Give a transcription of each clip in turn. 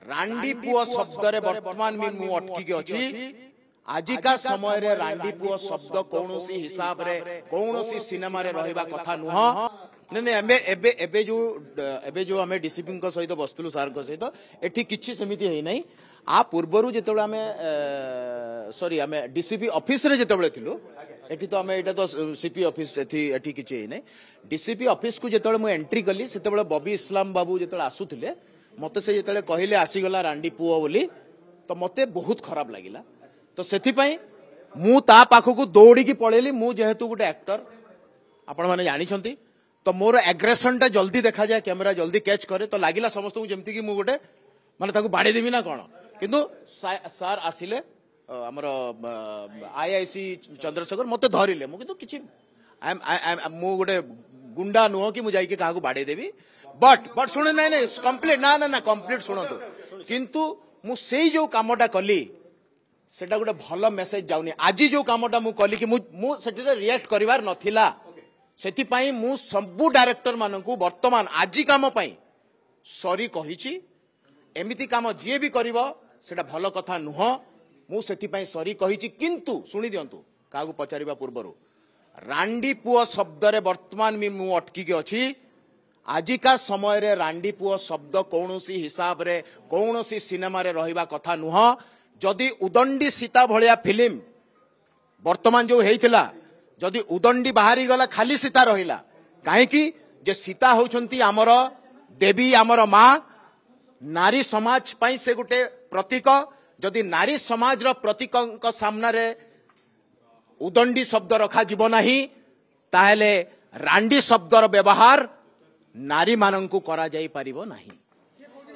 रांडी पुओ शब्द रे वर्तमान में मु अटकी अछि आजिका समय रे रांडी पुओ शब्द कौनसी हिसाब रे कौनसी सिनेमा रे रहिबा कथा नुह ने एबे जो हमें डीसीपी को सहित बस्तुलु सार को सहित एठी किछि समिति हेइ नै आ पूर्वरु जेतबे हमें सॉरी हमें डीसीपी ऑफिस रे जेतबे थिलु एठी तो हमें एटा तो सीपी ऑफिस एठी किछि हेइ नै डीसीपी ऑफिस को जेतबे मु एंट्री कली सेतबे बबी इस्लाम बाबू जेतबे आसुथिले मते से जेतबे कहिले आसीगला रांडी पुओ बोली तो मते बहुत खराब लागिला तो सेथि पई मु ता पाखो को दौड़ी की पळेली मु जेहेतु गुटे एक्टर आपण माने जानि छंती तो मोर एग्रेशन टा जल्दी देखा जाए कैमरा जल्दी कैच करे तो लागिला समस्त को जेमती कि मु गुटे माने ताको बाडी देबी ना कोन किंतु सर आसिले हमर आईआईसी चंद्रशेखर मते धरिले मु किंतु किछि मु गुटे गुंडा नुह कि मु जाई के काहा को बाडी देबी बट सुने नै कंप्लीट ना कंप्लीट सुनतो किंतु मु सेई जो कामटा कली सेटा गोटे भल मेसेज जाउनी आज जो कामटा मु कली कि मु सेटिरे रिएक्ट करिवार नथिला सेति पई मु सबु डायरेक्टर मानकू वर्तमान आजी काम पई सॉरी कहिछि एमिति काम जे भी करिवो सेटा भल कथा नुह मु सेति पई सॉरी कहिछि किंतु सुनि दियंतु कागु पचारिबा पूर्वरु रांडी पुओ शब्द रे वर्तमान में मु अटकी के अछि आजिका समय रे रांडी पुओ शब्द कौनसी हिसाब रे कौनसी सिनेमा रे रहिबा कथा नुह जदि उदंडी सीता भलिया फिल्म वर्तमान जो हेइथिला जदि उदंडी बाहरी गला खाली सीता रहिला काहे कि जे सीता होउछंती हमर देवी हमर मां नारी समाज पई से गुटे प्रतीक जदि नारी समाज रो प्रतीक को सामना रे उदंडी शब्द रखा जीव नाही ताहेले रांडी शब्द रो व्यवहार नारी माननकू करा जाई परिबो नाही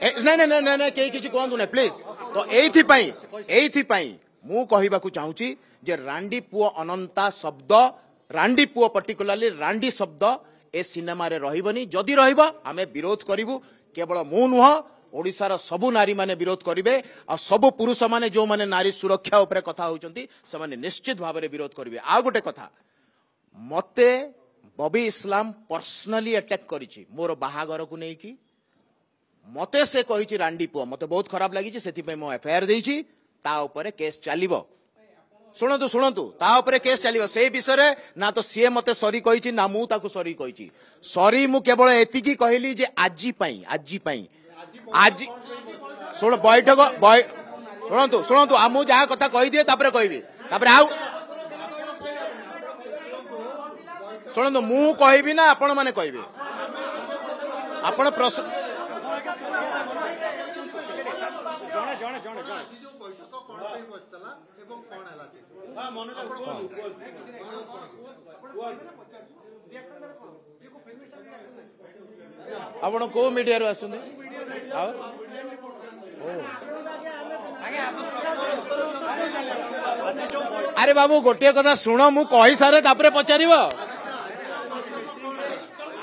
नहीं कई किसी कहतु ना प्लीज तो एथि मु कहबाकू चाहूची जे रांडी पुओ अनंता शब्द रांडी पुओ पर्टिकुलरली रांडी शब्द ए सिनेमा रे रहिबनी जदि रहिबा हमें विरोध करिवु केवल मु नुह ओडिसार सबु नारी माने विरोध करिवे आ सबु पुरुष माने जो माने नारी सुरक्षा ऊपर कथा होचंती से माने निश्चित भाव में विरोध करिवे आ गोटे कथा मते बबी इस्लाम पर्सनली अटैक करिछि मोर बाहागर को नै कि मते से कहिछि रांडी पुओ मते बहुत खराब लागि सेति पे मो एफआईआर देइछि ता ऊपर केस चलिबो सुनंतु ता ऊपर केस चलिबो से विषय रे ना तो सीए मते सॉरी कहिछि ना मु ताकू सॉरी कहिछि सॉरी मु केवल एति की कहली जे आजी पई आज सुन बैठक सुनंतु आ मु जहा कथा कहि दिए तापर कहबी तापर आउ सुनंतु मु कहबी ना आपण माने कहबी आपण प्रश्न आपण को मीडिया रो आसुने अरे बाबू गोटे कथा शुण मु कहि सारे तापरे पचारिबो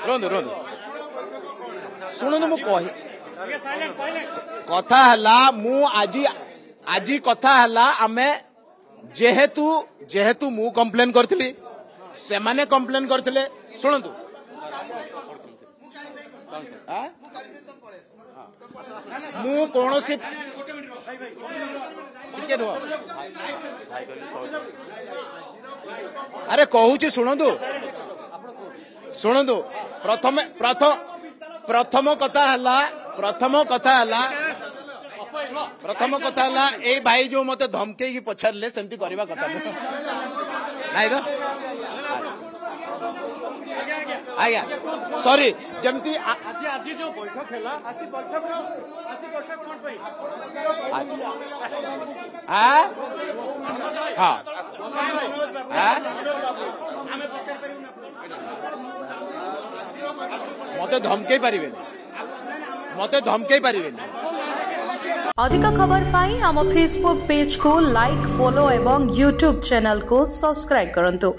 रोंदु शुणु मु कहि कथा हला मु आजी कथा हला आमे जेहेतु मु कंप्लेन करथिली से माने कंप्लेन करथिले सुनंतु मु कोनोसी अरे कहूची शुणु प्रथम कथा हला ए भाई जो मते धमके की पछारले सेमती करबा कथा नाही तो आया सॉरी जमती आज जो बैठक हैला आज बैठक कोन पई हां मते धमके पारिबे अधिक खबर पाई हम फेसबुक पेज को लाइक फॉलो एवं यूट्यूब चैनल को सब्सक्राइब करंतु।